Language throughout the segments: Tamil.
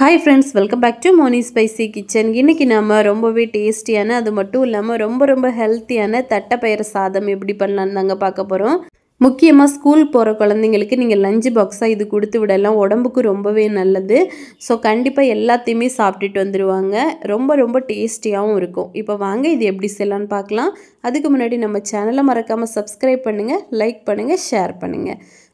Hi friends, welcome back to Moni Spicy Kitchen. இன்னைக்கு நாம ரொம்பவே டேஸ்டியான அது மட்டும் இல்லாம ரொம்ப ஹெல்த்தியான தட்டப்பயிறு சாதம் எப்படி பண்ணலாம்னு தாங்க பார்க்க போறோம். முக்கியமா ஸ்கூல் போற குழந்தைகளுக்கு நீங்க லஞ்ச் பாக்ஸா இது கொடுத்து விடலாம். உடம்புக்கு ரொம்பவே நல்லது. சோ கண்டிப்பா எல்லாத்தையுமே சாப்பிட்டுட்டு வந்துருவாங்க. ரொம்ப டேஸ்டியாவும் இருக்கும். இப்போ வாங்க இது எப்படி செய்யலாம்னு பார்க்கலாம். அதுக்கு முன்னாடி நம்ம சேனலை மறக்காம Subscribe பண்ணுங்க, லைக் பண்ணுங்க, ஷேர் பண்ணுங்க.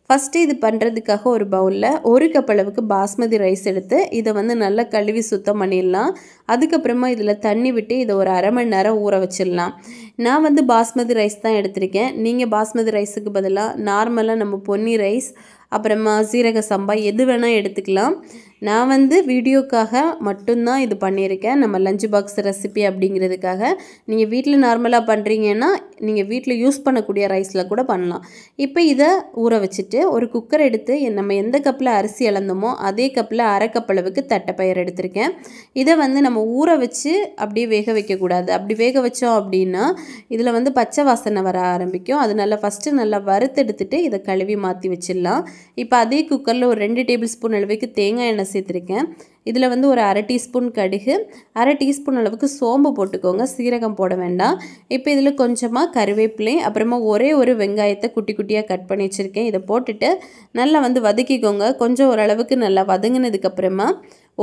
First இது பண்றதுக்காக ஒரு பவுல்ல 1 கப் அளவுக்கு பாஸ்மதி ரைஸ் எடுத்து இத வந்து நல்லா கழுவி சுத்தம் பண்ணிடலாம். அதுக்கு அப்புறமா இதுல தண்ணி விட்டு இத ஒரு அரை மணி நேரம் ஊற வச்சிடலாம். நான் வந்து பாஸ்மதி ரைஸ் தான் எடுத்துர்க்கேன். நீங்க பாஸ்மதி ரைஸ்க்கு பதிலா நார்மலா நம்ம பொன்னி ரைஸ் அப்புறமா சீரக சம்பா எது வேணா எடுத்துக்கலாம். நான் வந்து வீடியோக்காக மட்டும் தான் இது பண்ணியிருக்கேன். நம்ம லஞ்ச் பாக்ஸ் ரெசிபி அப்படிங்கிறதுக்காக. நீங்க வீட்ல நார்மலா பண்றீங்கன்னா நீங்க வீட்ல யூஸ் பண்ணக்கூடிய ரைஸ்ல கூட பண்ணலாம். இப்போ இத ஊற வச்சிட்டு ஒரு குக்கர் எடுத்து நம்ம எந்த கப்ல அரிசி அளந்தோமோ அதே கப்ல அரை கப் அளவுக்கு தட்டப்பயிறு எடுத்துர்க்கேன். இத வந்து நம்ம ஊற வச்சு அப்படியே வேக வைக்க கூடாது. அப்படி வேக வச்சோம் அப்படினா இதுல வந்து பச்சை வாசனை வர ஆரம்பிக்கும். அதனால ஃபர்ஸ்ட் நல்லா வறுத்து எடுத்துட்டு இத கழுவி மாத்தி வச்சிடலாம். இப்போ அதே குக்கர்ல ஒரு 2 டேபிள் ஸ்பூன் அளவுக்கு தேங்காய் எண்ணெய் சேர்த்திருக்கேன். இதுல வந்து ஒரு அரை டீஸ்பூன் கடுகு, அரை டீஸ்பூன் அளவுக்கு சோம்பு போட்டுக்கோங்க. சீரகம் போட வேண்டாம். இப்போ இதுல கொஞ்சமா கறிவேப்பிலை அப்புறமா ஒரே ஒரு வெங்காயத்தை குட்டி குட்டியா கட் பண்ணி வச்சிருக்கேன். இத போட்டுட்டு நல்லா வந்து வதக்கிக்கோங்க. கொஞ்சம் ஓரளவுக்கு நல்லா வதங்கினதுக்கு அப்புறமா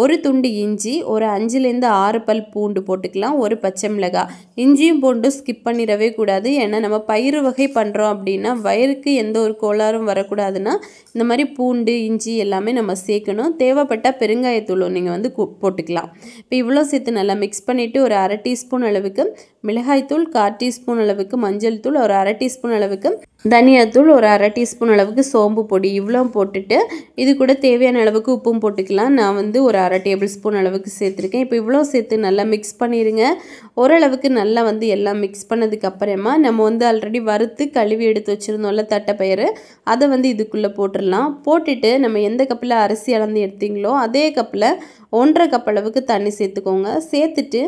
ஒரு துண்டு இஞ்சி, ஒரு 5 ல இருந்து 6 பல் பூண்டு போட்டுக்கலாம். ஒரு பச்சை மிளகாய். இஞ்சியும் பூண்டும் ஸ்கிப் பண்ணிடவே கூடாது. ஏன்னா நம்ம பயிறு வகை பண்றோம் அப்படினா வயிறுக்கு எந்த ஒரு கோளாறும் வரக்கூடாதுன்னா இந்த மாதிரி பூண்டு, இஞ்சி எல்லாமே நம்ம சேர்க்கணும். தேவைப்பட்ட பெருங்காயத்தூள் நீங்க வந்து போட்டுக்கலாம். இப்போ இவ்ளோ சேர்த்து நல்லா mix பண்ணிட்டு ஒரு அரை டீஸ்பூன் அளவுக்கு மிளகாய் தூள், 1/4 டீஸ்பூன் அளவுக்கு மஞ்சள் தூள், ஒரு அரை டீஸ்பூன் அளவுக்கு தனியாத்தூள், ஒரு அரை டீஸ்பூன் அளவுக்கு சோம்பு பொடி இவ்ளோ போட்டுட்டு இது கூட தேவையான அளவுக்கு உப்பும் போட்டுக்கலாம். நான் வந்து ஒரு அரை டேபிள் ஸ்பூன் அளவுக்கு சேர்த்திருக்கேன். இப்போ இவ்ளோ சேர்த்து நல்லா mix பண்ணிருங்க. ஓரளவுக்கு நல்லா வந்து எல்லாம் mix பண்ணதுக்கு அப்புறமா நம்ம வந்து ஆல்ரெடி வறுத்து கழுவி எடுத்து வச்சிருந்தோம்ல தட்டப்பயிறு அதை வந்து இதுக்குள்ள போட்டுறலாம். போட்டுட்டு நம்ம எந்த கப்ல அரிசி அளந்து எடுத்தீங்களோ அதே கப்ல 1/2 கப் அளவுக்கு தண்ணி சேர்த்துக்கோங்க. சேர்த்துட்டு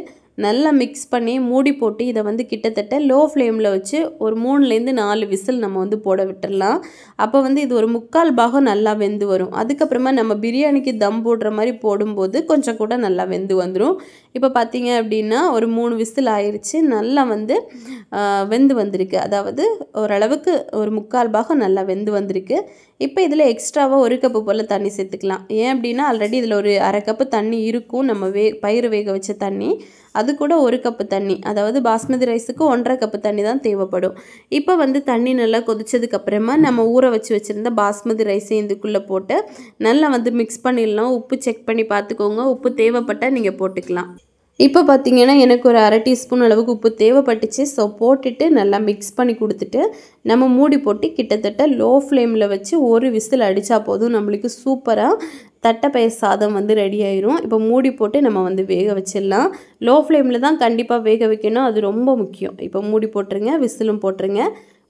நல்லா mix பண்ணி மூடி போட்டு இத வந்து கிட்டத்தட்ட லோ ஃப்ளேம்ல வச்சு ஒரு 3 ல இருந்து 4 விசில் நம்ம வந்து போட விட்டுறலாம். அப்ப வந்து இது ஒரு 3/4 பாகம் நல்லா வெந்து வரும். அதுக்கு அப்புறமா நம்ம பிரியாணிக்கு தம் போடுற மாதிரி போடும்போது கொஞ்சம் கூட நல்லா வெந்து வந்துரும். இப்போ பாத்தீங்க அப்படினா ஒரு 3 விசில் ஆயிருச்சு. நல்லா வந்து வெந்து வந்திருக்கு. அதாவது ஓரளவுக்கு ஒரு 3/4 பாகம் நல்லா வெந்து வந்திருக்கு. இப்போ இதுல எக்ஸ்ட்ராவா 1 கப் போல தண்ணி சேர்த்துக்கலாம். ஏன் அப்படினா ஆல்ரெடி இதுல ஒரு அரை கப் தண்ணி இருக்கும். நம்ம பயிறு வேக வச்ச தண்ணி. அது கூட 1 கப் தண்ணி. அதாவது பாஸ்மதி ரைஸ்க்கு 1/2 கப் தண்ணி தான் தேவைப்படும். இப்போ வந்து தண்ணி நல்லா கொதிச்சதுக்கு அப்புறமா நம்ம ஊற வச்சிருந்த பாஸ்மதி ரைஸ் இதுக்குள்ள போட்டு நல்லா வந்து mix பண்ணிடலாம். உப்பு செக் பண்ணி பார்த்துக்கோங்க. உப்பு தேவைப்பட்டா நீங்க போட்டுக்கலாம். இப்போ பாத்தீங்கன்னா எனக்கு ஒரு அரை டீஸ்பூன் அளவுக்கு உப்பு தேவைப்பட்டுச்சு. சோ போட்டுட்டு நல்லா mix பண்ணி கொடுத்துட்டு நம்ம மூடி போட்டு கிட்டத்தட்ட லோ ஃப்ளேம்ல வச்சு ஒரு விசில் அடிச்சா போதும். நமக்கு சூப்பரா தட்டப்பயிறு சாதம் வந்து ரெடி ஆயிரும். இப்போ மூடி போட்டு நம்ம வந்து வேக வச்சிடலாம். லோ ஃப்ளேம்ல தான் கண்டிப்பா வேக வைக்கணும். அது ரொம்ப முக்கியம். இப்போ மூடி போட்டுருங்க. விசிலும் போட்டுருங்க.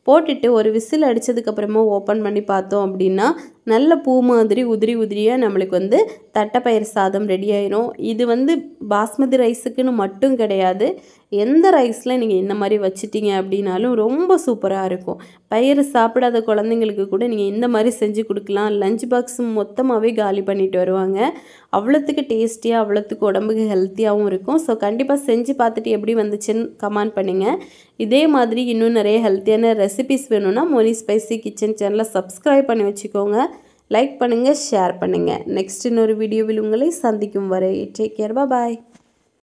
போட்டுட்டு ஒரு விசில் அடிச்சதுக்கு அப்புறமா ஓபன் பண்ணி பார்த்தோம் அப்படினா நல்ல பூ மாதிரி உதிரியா நமக்கு வந்து தட்டப்பயிறு சாதம் ரெடி ஆயிரும். இது வந்து பாஸ்மதி ரைஸ்க்குன்னு மட்டும் கிடையாது. எந்த ரைஸ்ல நீங்க இந்த மாதிரி வச்சிட்டீங்க அப்படினாலும் ரொம்ப சூப்பரா இருக்கும். பயிறு சாப்பிடாத குழந்தைகளுக்கு கூட நீங்க இந்த மாதிரி செஞ்சு கொடுக்கலாம். லஞ்ச் பாக்ஸ் மொத்தமாவே காலி பண்ணிட்டு வருவாங்க. அவ்வளவுக்கு டேஸ்டியா, அவ்வளவுக்கு உடம்புக்கு ஹெல்த்தியாவும் இருக்கும். சோ கண்டிப்பா செஞ்சு பார்த்துட்டு எப்படி வந்துச்சுன்னு கமெண்ட் பண்ணுங்க. இதே மாதிரி இன்னும் நிறைய ஹெல்த்தியான ரெசிபீஸ் வேணும்னா மோனி ஸ்பைசி கிச்சன் சேனலை Subscribe பண்ணி வச்சுக்கோங்க. லைக் பண்ணுங்க, ஷேர் பண்ணுங்க. நெக்ஸ்ட் இன்னொரு வீடியோவில் உங்களை சந்திக்கும் வரை டேக் கேர். பை.